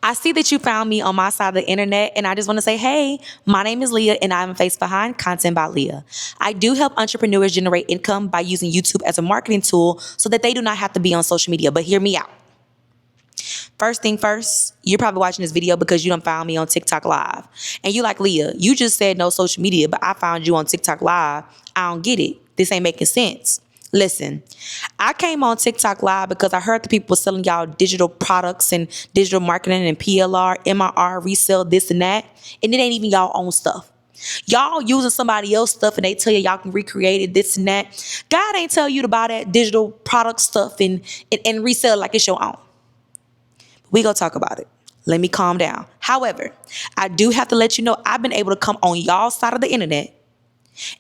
I see that you found me on my side of the internet, and I just want to say, hey, my name is Leah, and I'm face behind Content by Leah. I do help entrepreneurs generate income by using YouTube as a marketing tool so that they do not have to be on social media. But hear me out. First thing first, you're probably watching this video because you done found me on TikTok Live. And you like, Leah, you just said no social media, but I found you on TikTok Live. I don't get it. This ain't making sense. Listen, I came on TikTok Live because I heard the people selling y'all digital products and digital marketing and PLR, MRR, resell, this and that. And it ain't even y'all own stuff. Y'all using somebody else's stuff and they tell you y'all can recreate it, this and that. God ain't tell you to buy that digital product stuff and resell it like it's your own. We gonna talk about it. Let me calm down. However, I do have to let you know I've been able to come on y'all side of the internet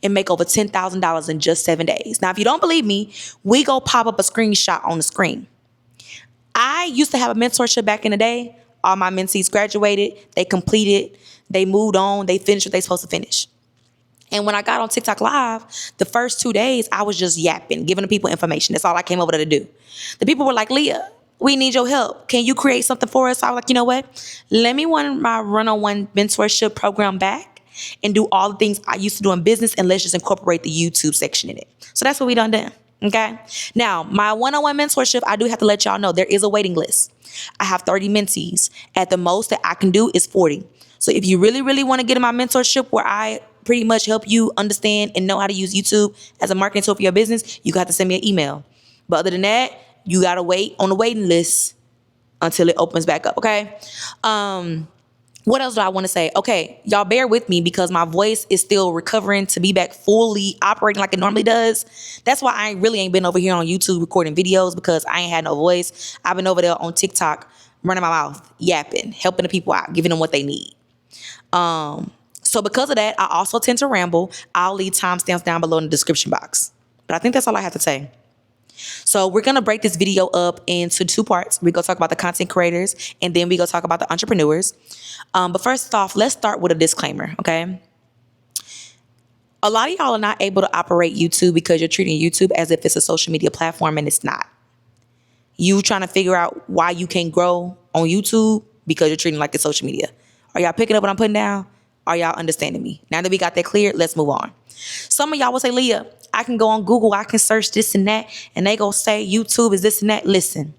and make over $10,000 in just 7 days. Now, if you don't believe me, we go pop up a screenshot on the screen. I used to have a mentorship back in the day. All my mentees graduated, they completed, they moved on, they finished what they supposed to finish. And when I got on TikTok Live, the first 2 days, I was just yapping, giving the people information. That's all I came over there to do. The people were like, Leah, we need your help. Can you create something for us? I was like, you know what? Let me run my one-on-one mentorship program back and do all the things I used to do in business, and let's just incorporate the YouTube section in it. So that's what we done. Okay. Now, my one-on-one mentorship, I do have to let y'all know there is a waiting list. I have 30 mentees. At the most that I can do is 40. So if you really, really want to get in my mentorship where I pretty much help you understand and know how to use YouTube as a marketing tool for your business, you got to send me an email. But other than that, you got to wait on the waiting list until it opens back up, okay? What else do I want to say? Okay, y'all bear with me because my voice is still recovering to be back fully operating like it normally does. That's why I really ain't been over here on YouTube recording videos, because I ain't had no voice. I've been over there on TikTok running my mouth, yapping, helping the people out, giving them what they need. So because of that, I also tend to ramble. I'll leave timestamps down below in the description box. But I think that's all I have to say. So we're going to break this video up into 2 parts. We're going to talk about the content creators, and then we're going to talk about the entrepreneurs. But first off, let's start with a disclaimer, okay? A lot of y'all are not able to operate YouTube because you're treating YouTube as if it's a social media platform, and it's not. You trying to figure out why you can't grow on YouTube because you're treating it like it's social media. Are y'all picking up what I'm putting down? Are y'all understanding me? Now that we got that clear, let's move on. Some of y'all will say, Leah, I can go on Google, I can search this and that, and they go say YouTube is this and that. Listen,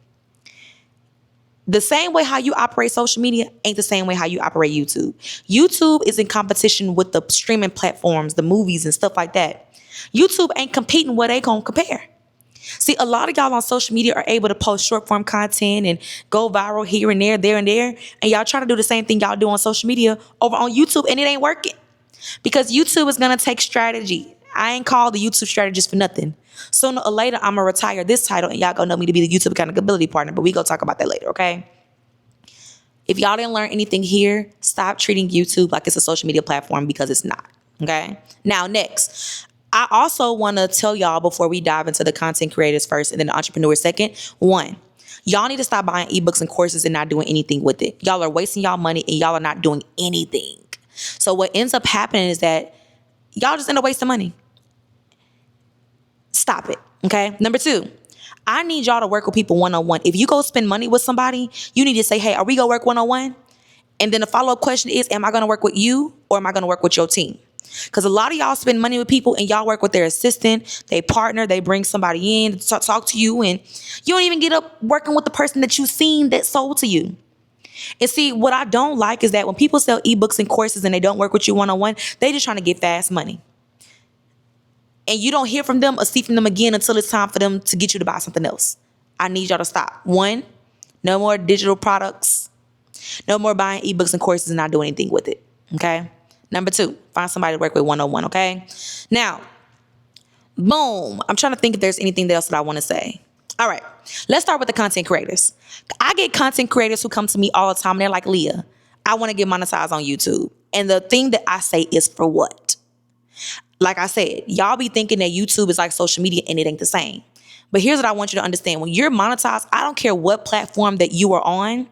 the same way how you operate social media ain't the same way how you operate YouTube. YouTube is in competition with the streaming platforms, the movies and stuff like that. YouTube ain't competing where they gonna compare. See, a lot of y'all on social media are able to post short form content and go viral here and there and there. And y'all try to do the same thing y'all do on social media over on YouTube, and it ain't working. Because YouTube is going to take strategy. I ain't called the YouTube strategist for nothing. Sooner or later, I'm going to retire this title, and y'all going to know me to be the YouTube accountability partner. But we going to talk about that later, okay? If y'all didn't learn anything here, stop treating YouTube like it's a social media platform, because it's not, okay? Now, next, I also want to tell y'all before we dive into the content creators first and then the entrepreneurs second. 1, y'all need to stop buying ebooks and courses and not doing anything with it. Y'all are wasting y'all money and y'all are not doing anything. So what ends up happening is that y'all just end up wasting money. Stop it, okay? Number 2, I need y'all to work with people one-on-one. If you go spend money with somebody, you need to say, hey, are we going to work one-on-one? And then the follow-up question is, am I going to work with you or am I going to work with your team? Because a lot of y'all spend money with people and y'all work with their assistant, they partner, they bring somebody in to talk to you, and you don't even get up working with the person that you seen that sold to you. And see, what I don't like is that when people sell ebooks and courses and they don't work with you one-on-one, they just trying to get fast money. And you don't hear from them or see from them again until it's time for them to get you to buy something else. I need y'all to stop. 1, no more digital products. No more buying ebooks and courses and not doing anything with it, okay? Number 2, find somebody to work with one-on-one, okay? Now, boom. I'm trying to think if there's anything else that I want to say. All right, let's start with the content creators. I get content creators who come to me all the time, and they're like, Leah, I want to get monetized on YouTube. And the thing that I say is, for what? Like I said, y'all be thinking that YouTube is like social media, and it ain't the same. But here's what I want you to understand. When you're monetized, I don't care what platform that you are on,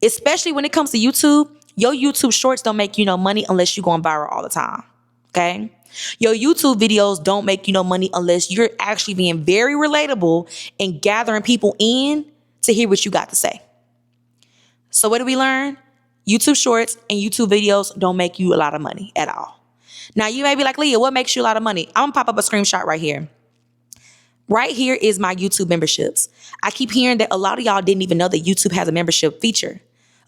especially when it comes to YouTube, your YouTube shorts don't make you no money unless you're going viral all the time, okay? Your YouTube videos don't make you no money unless you're actually being very relatable and gathering people in to hear what you got to say. So what did we learn? YouTube shorts and YouTube videos don't make you a lot of money at all. Now you may be like, Leah, what makes you a lot of money? I'm gonna pop up a screenshot right here. Right here is my YouTube memberships. I keep hearing that a lot of y'all didn't even know that YouTube has a membership feature.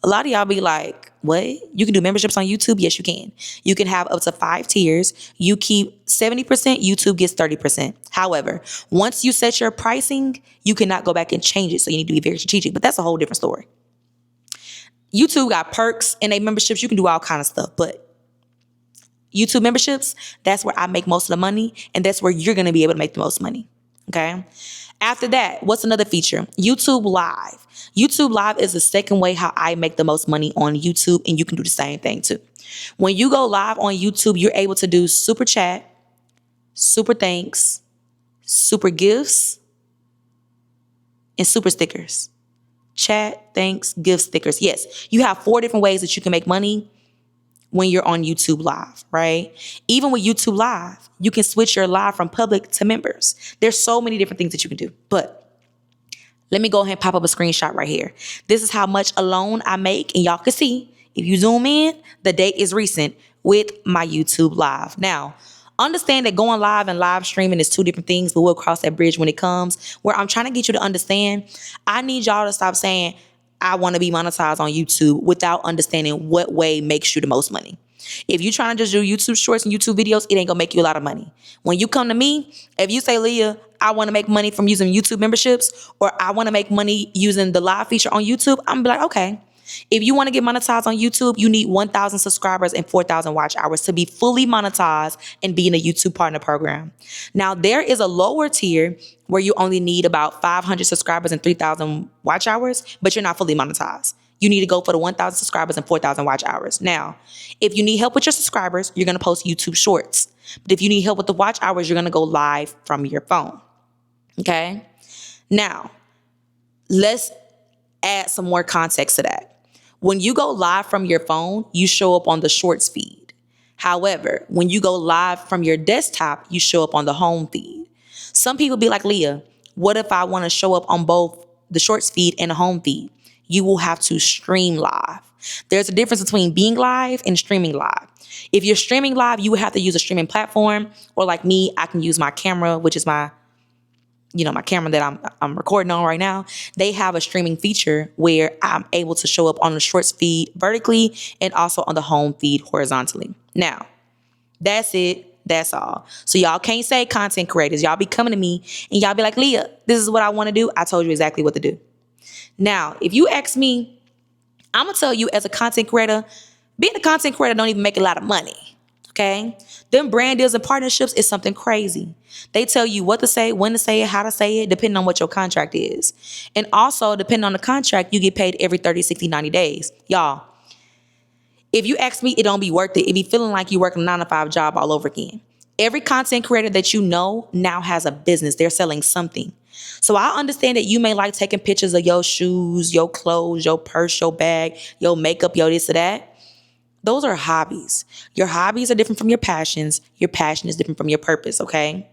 A lot of y'all be like, what? You can do memberships on YouTube? Yes, you can. You can have up to 5 tiers. You keep 70%, YouTube gets 30%. However, once you set your pricing, you cannot go back and change it. So you need to be very strategic, but that's a whole different story. YouTube got perks and they memberships. You can do all kind of stuff, but YouTube memberships, that's where I make most of the money, and that's where you're going to be able to make the most money. Okay. After that, what's another feature? YouTube Live. YouTube Live is the second way how I make the most money on YouTube, and you can do the same thing too. When you go live on YouTube, you're able to do super chat, super thanks, super gifts, and super stickers. Chat, thanks, gifts, stickers. Yes, you have 4 different ways that you can make money when you're on YouTube Live, right? Even with YouTube Live, you can switch your live from public to members. There's so many different things that you can do. But let me go ahead and pop up a screenshot right here. This is how much alone I make. And y'all can see, if you zoom in, the date is recent with my YouTube Live. Now, understand that going live and live streaming is 2 different things, but we'll cross that bridge when it comes. Where I'm trying to get you to understand, I need y'all to stop saying, I want to be monetized on YouTube without understanding what way makes you the most money. If you're trying to just do YouTube shorts and YouTube videos, it ain't gonna make you a lot of money. When you come to me, if you say, Leah, I want to make money from using YouTube memberships, or I want to make money using the live feature on YouTube, I'm gonna be like, okay. If you want to get monetized on YouTube, you need 1,000 subscribers and 4,000 watch hours to be fully monetized and be in a YouTube partner program. Now, there is a lower tier where you only need about 500 subscribers and 3,000 watch hours, but you're not fully monetized. You need to go for the 1,000 subscribers and 4,000 watch hours. Now, if you need help with your subscribers, you're going to post YouTube shorts. But if you need help with the watch hours, you're going to go live from your phone. Okay? Now, let's add some more context to that. When you go live from your phone, you show up on the shorts feed. However, when you go live from your desktop, you show up on the home feed. Some people be like, Leah, what if I want to show up on both the shorts feed and the home feed? You will have to stream live. There's a difference between being live and streaming live. If you're streaming live, you would have to use a streaming platform, or like me, I can use my camera, which is my camera that I'm recording on right now. They have a streaming feature where I'm able to show up on the shorts feed vertically and also on the home feed horizontally. Now, that's it. That's all. So y'all can't say content creators. Y'all be coming to me and y'all be like, Leah, this is what I want to do. I told you exactly what to do. Now, if you ask me, I'm going to tell you as a content creator, being a content creator don't even make a lot of money. Okay? Them brand deals and partnerships is something crazy. They tell you what to say, when to say it, how to say it, depending on what your contract is. And also, depending on the contract, you get paid every 30, 60, 90 days. Y'all, if you ask me, it don't be worth it. It be feeling like you working a 9-to-5 job all over again. Every content creator that you know now has a business. They're selling something. So I understand that you may like taking pictures of your shoes, your clothes, your purse, your bag, your makeup, your this or that. Those are hobbies. Your hobbies are different from your passions. Your passion is different from your purpose, okay?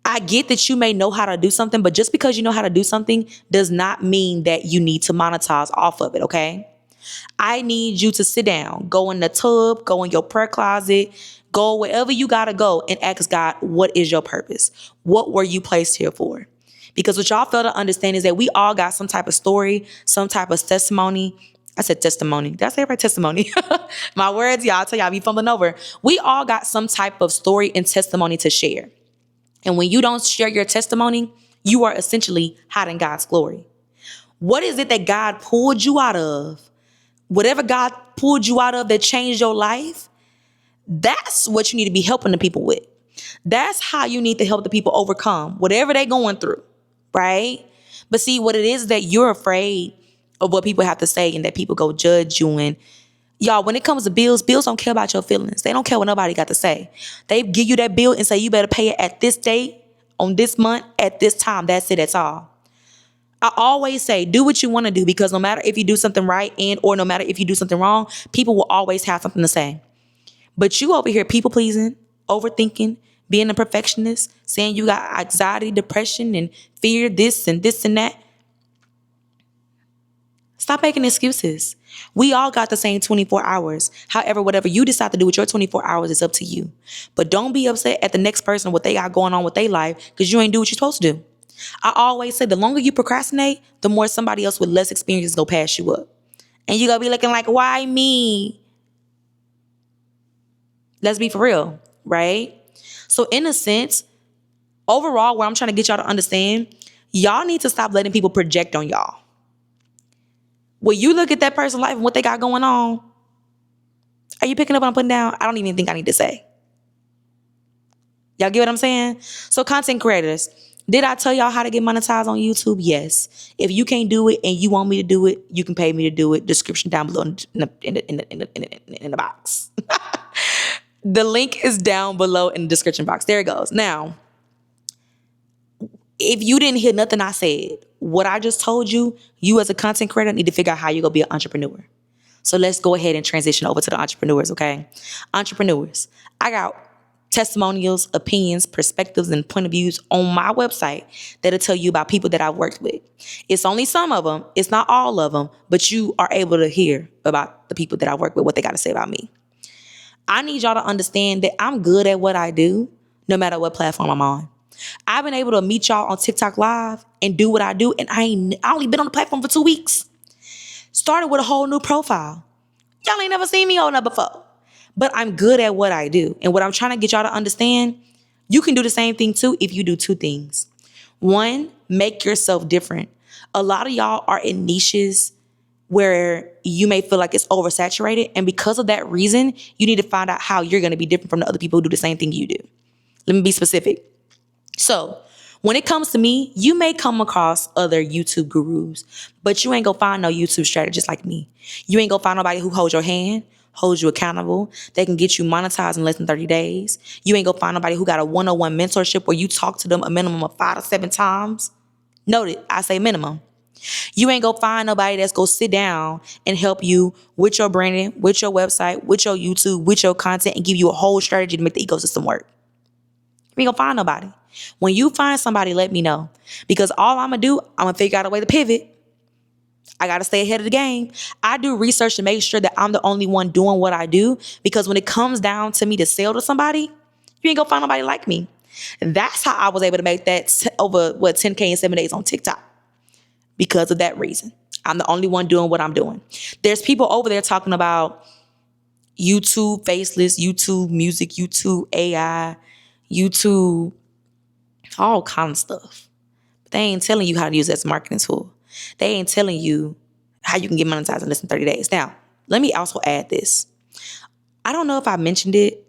I get that you may know how to do something, but just because you know how to do something does not mean that you need to monetize off of it, okay? I need you to sit down, go in the tub, go in your prayer closet, go wherever you gotta go and ask God, what is your purpose? What were you placed here for? Because what y'all fail to understand is that we all got some type of story, some type of testimony. I said testimony. Did I say it right? Testimony. My words, y'all, I tell y'all, I be fumbling over. We all got some type of story and testimony to share. And when you don't share your testimony, you are essentially hiding God's glory. What is it that God pulled you out of? Whatever God pulled you out of that changed your life, that's what you need to be helping the people with. That's how you need to help the people overcome whatever they're going through, right? But see, what it is that you're afraid of what people have to say and that people go judge you. And y'all, when it comes to bills don't care about your feelings. They don't care what nobody got to say. They give you that bill and say, you better pay it at this date, on this month, at this time. That's it. That's all. I always say, do what you want to do, because no matter if you do something right or no matter if you do something wrong, people will always have something to say. But you over here people pleasing, overthinking, being a perfectionist, saying you got anxiety, depression, and fear, this and that. Stop making excuses. We all got the same 24 hours. However, whatever you decide to do with your 24 hours is up to you. But don't be upset at the next person, what they got going on with their life, because you ain't do what you're supposed to do. I always say the longer you procrastinate, the more somebody else with less experience go pass you up. And you gonna be looking like, why me? Let's be for real, right? So in a sense, overall, where I'm trying to get y'all to understand, y'all need to stop letting people project on y'all. When you look at that person's life and what they got going on, are you picking up what I'm putting down? I don't even think I need to say. Y'all get what I'm saying? So content creators, did I tell y'all how to get monetized on YouTube? Yes. If you can't do it and you want me to do it, you can pay me to do it. Description down below in the box. The link is down below in the description box. There it goes. Now, if you didn't hear nothing I said, what I just told you, you as a content creator need to figure out how you're going to be an entrepreneur. So let's go ahead and transition over to the entrepreneurs, okay? Entrepreneurs, I got testimonials, opinions, perspectives, and point of views on my website that'll tell you about people that I've worked with. It's only some of them. It's not all of them, but you are able to hear about the people that I work with, what they got to say about me. I need y'all to understand that I'm good at what I do, no matter what platform I'm on. I've been able to meet y'all on TikTok Live and do what I do, and I only been on the platform for 2 weeks. Started with a whole new profile. Y'all ain't never seen me on that before. But I'm good at what I do. And what I'm trying to get y'all to understand, you can do the same thing too if you do two things. One, make yourself different. A lot of y'all are in niches where you may feel like it's oversaturated. And because of that reason, you need to find out how you're going to be different from the other people who do the same thing you do. Let me be specific. So when it comes to me, you may come across other YouTube gurus, but you ain't gonna find no YouTube strategist like me. You ain't gonna find nobody who holds your hand, holds you accountable. They can get you monetized in less than 30 days. You ain't gonna find nobody who got a one-on-one mentorship where you talk to them a minimum of 5 to 7 times. Note it, I say minimum. You ain't gonna find nobody that's gonna sit down and help you with your branding, with your website, with your YouTube, with your content, and give you a whole strategy to make the ecosystem work. You ain't gonna find nobody. When you find somebody, let me know. Because all I'm gonna do, I'm gonna figure out a way to pivot. I gotta stay ahead of the game. I do research to make sure that I'm the only one doing what I do. Because when it comes down to me to sell to somebody, you ain't gonna find nobody like me. That's how I was able to make that over 10K in 7 days on TikTok. Because of that reason. I'm the only one doing what I'm doing. There's people over there talking about YouTube faceless, YouTube music, YouTube AI, YouTube, all kind of stuff. But they ain't telling you how to use it as a marketing tool. They ain't telling you how you can get monetized in less than 30 days. Now, let me also add this. I don't know if I mentioned it,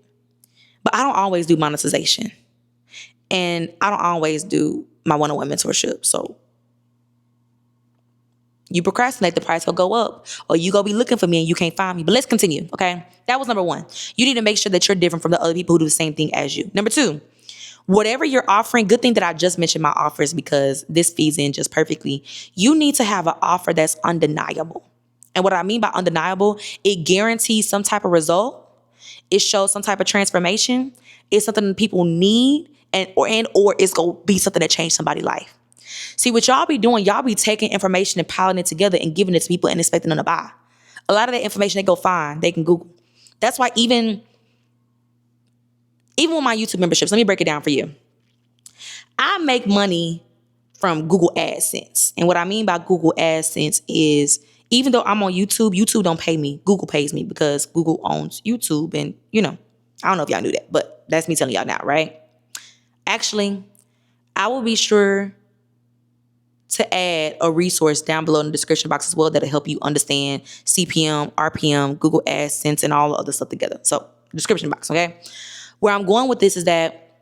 but I don't always do monetization. And I don't always do my one-on-one mentorship. So you procrastinate, the price will go up. Or you go be looking for me and you can't find me. But let's continue, okay? That was number one. You need to make sure that you're different from the other people who do the same thing as you. Number two, whatever you're offering, good thing that I just mentioned my offers because this feeds in just perfectly. You need to have an offer that's undeniable. And what I mean by undeniable, it guarantees some type of result. It shows some type of transformation. It's something that people need or it's going to be something that changed somebody's life. See, what y'all be doing, y'all be taking information and piling it together and giving it to people and expecting them to buy. A lot of that information they go find, they can Google. That's why even with my YouTube memberships, let me break it down for you. I make money from Google AdSense. And what I mean by Google AdSense is even though I'm on YouTube, YouTube don't pay me. Google pays me because Google owns YouTube. And, I don't know if y'all knew that, but that's me telling y'all now, right? Actually, I will be sure to add a resource down below in the description box as well that'll help you understand CPM, RPM, Google AdSense, and all the other stuff together. So, description box, okay? Where I'm going with this is that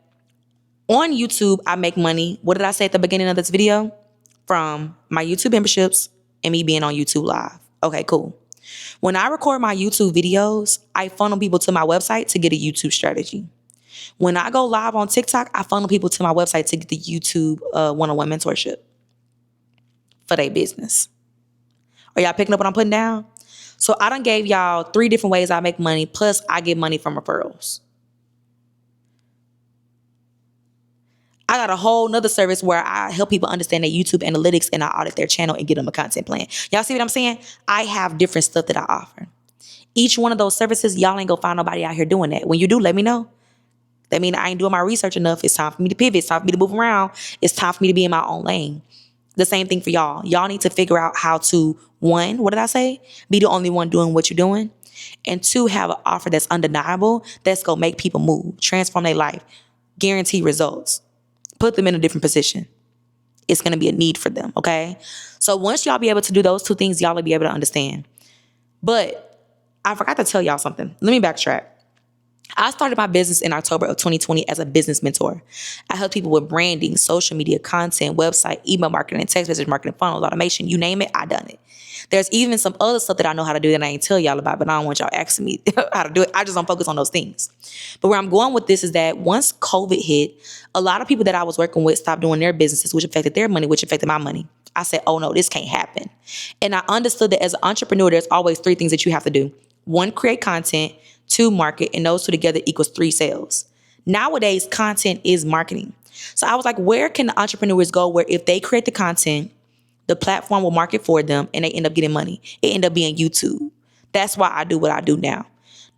on YouTube, I make money. What did I say at the beginning of this video? From my YouTube memberships and me being on YouTube Live. Okay, cool. When I record my YouTube videos, I funnel people to my website to get a YouTube strategy. When I go live on TikTok, I funnel people to my website to get the YouTube one-on-one mentorship for their business. Are y'all picking up what I'm putting down? So I done gave y'all 3 different ways I make money, plus I get money from referrals. I got a whole nother service where I help people understand their YouTube analytics and I audit their channel and get them a content plan. Y'all see what I'm saying? I have different stuff that I offer. Each one of those services, y'all ain't gonna find nobody out here doing that. When you do, let me know. That means I ain't doing my research enough. It's time for me to pivot. It's time for me to move around. It's time for me to be in my own lane. The same thing for y'all. Y'all need to figure out how to, one, what did I say? Be the only one doing what you're doing. And two, have an offer that's undeniable, that's gonna make people move, transform their life, guarantee results, put them in a different position. It's gonna be a need for them, okay? So once y'all be able to do those two things, y'all will be able to understand. But I forgot to tell y'all something. Let me backtrack. I started my business in October of 2020 as a business mentor. I help people with branding, social media content, website, email marketing, text message marketing, funnels, automation, you name it, I done it. There's even some other stuff that I know how to do that I ain't tell y'all about, but I don't want y'all asking me how to do it. I just don't focus on those things. But where I'm going with this is that once COVID hit, a lot of people that I was working with stopped doing their businesses, which affected their money, which affected my money. I said, oh no, this can't happen. And I understood that as an entrepreneur, there's always three things that you have to do. One, create content. Two, market, and those two together equals 3 sales. Nowadays, content is marketing. So I was like, where can the entrepreneurs go where if they create the content, the platform will market for them and they end up getting money? It end up being YouTube. That's why I do what I do now.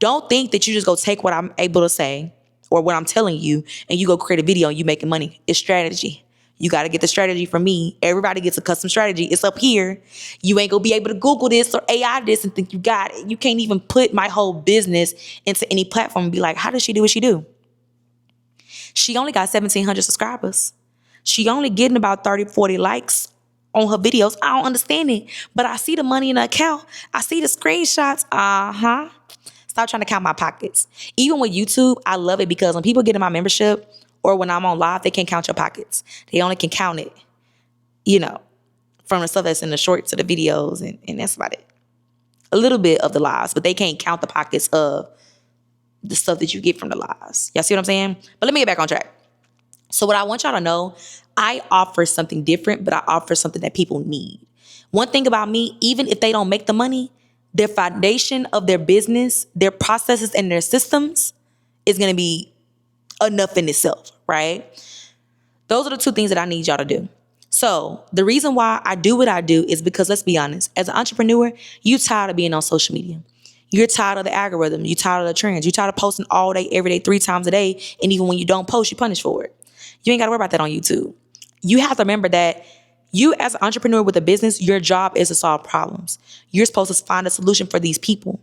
Don't think that you just go take what I'm able to say or what I'm telling you and you go create a video and you making money. It's strategy. You got to get the strategy from me. Everybody gets a custom strategy. It's up here. You ain't going to be able to Google this or AI this and think you got it. You can't even put my whole business into any platform and be like, how does she do what she do? She only got 1,700 subscribers. She only getting about 30, 40 likes on her videos. I don't understand it, but I see the money in the account. I see the screenshots. Stop trying to count my pockets. Even with YouTube, I love it because when people get in my membership, or when I'm on live, they can't count your pockets. They only can count it, from the stuff that's in the shorts of the videos, and that's about it. A little bit of the lives, but they can't count the pockets of the stuff that you get from the lives. Y'all see what I'm saying? But let me get back on track. So what I want y'all to know, I offer something different, but I offer something that people need. One thing about me, even if they don't make the money, their foundation of their business, their processes and their systems is going to be enough in itself, right? Those are the two things that I need y'all to do. So the reason why I do what I do is because, let's be honest, as an entrepreneur, you're tired of being on social media. You're tired of the algorithm. You're tired of the trends. You're tired of posting all day, every day, 3 times a day. And even when you don't post, you're punished for it. You ain't got to worry about that on YouTube. You have to remember that you, as an entrepreneur with a business, your job is to solve problems. You're supposed to find a solution for these people.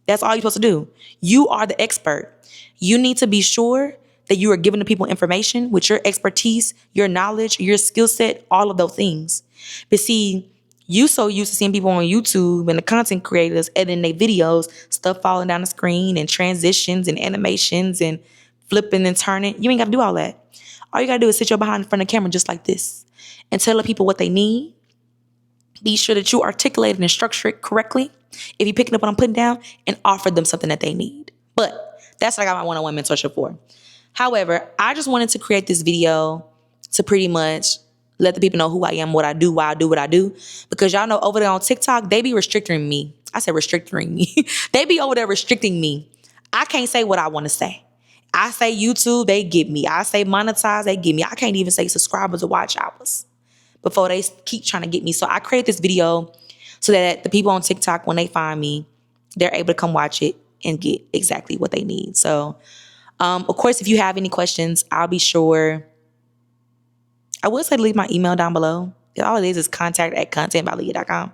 That's all you're supposed to do. You are the expert. You need to be sure that you are giving the people information with your expertise, your knowledge, your skill set, all of those things. But see, you so used to seeing people on YouTube and the content creators editing their videos, stuff falling down the screen and transitions and animations and flipping and turning. You ain't got to do all that. All you got to do is sit your behind in front of the camera just like this and tell the people what they need. Be sure that you articulate it and structure it correctly if you're picking up what I'm putting down, and offer them something that they need. But that's what I got my one-on-one mentorship for. However, I just wanted to create this video to pretty much let the people know who I am, what I do, why I do what I do. Because y'all know over there on TikTok, they be restricting me. I said restricting me. They be over there restricting me. I can't say what I want to say. I say YouTube, they get me. I say monetize, they get me. I can't even say subscribers or watch hours before they keep trying to get me. So I create this video so that the people on TikTok, when they find me, they're able to come watch it and get exactly what they need. So, of course, if you have any questions, I'll be sure. I would say leave my email down below. All it is contact@contentbyleea.com.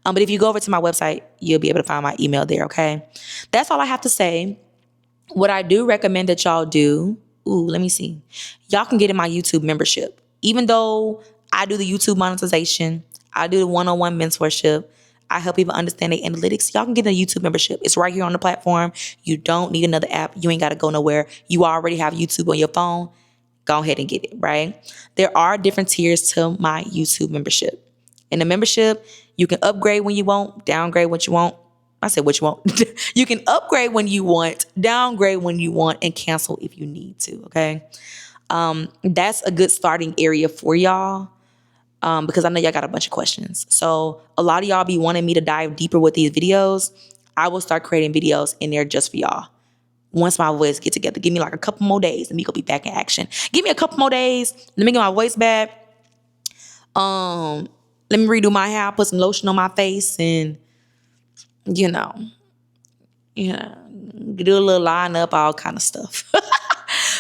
But if you go over to my website, you'll be able to find my email there, okay? That's all I have to say. What I do recommend that y'all do, let me see. Y'all can get in my YouTube membership. Even though I do the YouTube monetization, I do the one-on-one mentorship, I help people understand their analytics. Y'all can get a YouTube membership. It's right here on the platform. You don't need another app. You ain't got to go nowhere. You already have YouTube on your phone. Go ahead and get it, right? There are different tiers to my YouTube membership. In the membership, you can upgrade when you want, downgrade what you want. I said what you want. You can upgrade when you want, downgrade when you want, and cancel if you need to, okay? That's a good starting area for y'all. Because I know y'all got a bunch of questions. So a lot of y'all be wanting me to dive deeper with these videos. I will start creating videos in there just for y'all. once my voice get together. Give me like a couple more days and we gonna be back in action. Give me a couple more days. Let me get my voice back. Let me redo my hair, put some lotion on my face, and you know, do a little line up, all kind of stuff.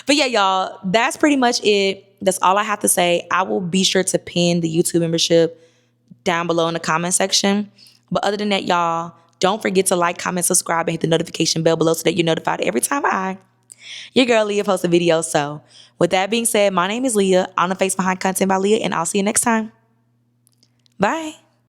But yeah, y'all, that's pretty much it. That's all I have to say. I will be sure to pin the YouTube membership down below in the comment section. But other than that, y'all, don't forget to like, comment, subscribe, and hit the notification bell below so that you're notified every time your girl Leea posts a video. So with that being said, my name is Leea. I'm the face behind Content by Leea, and I'll see you next time. Bye.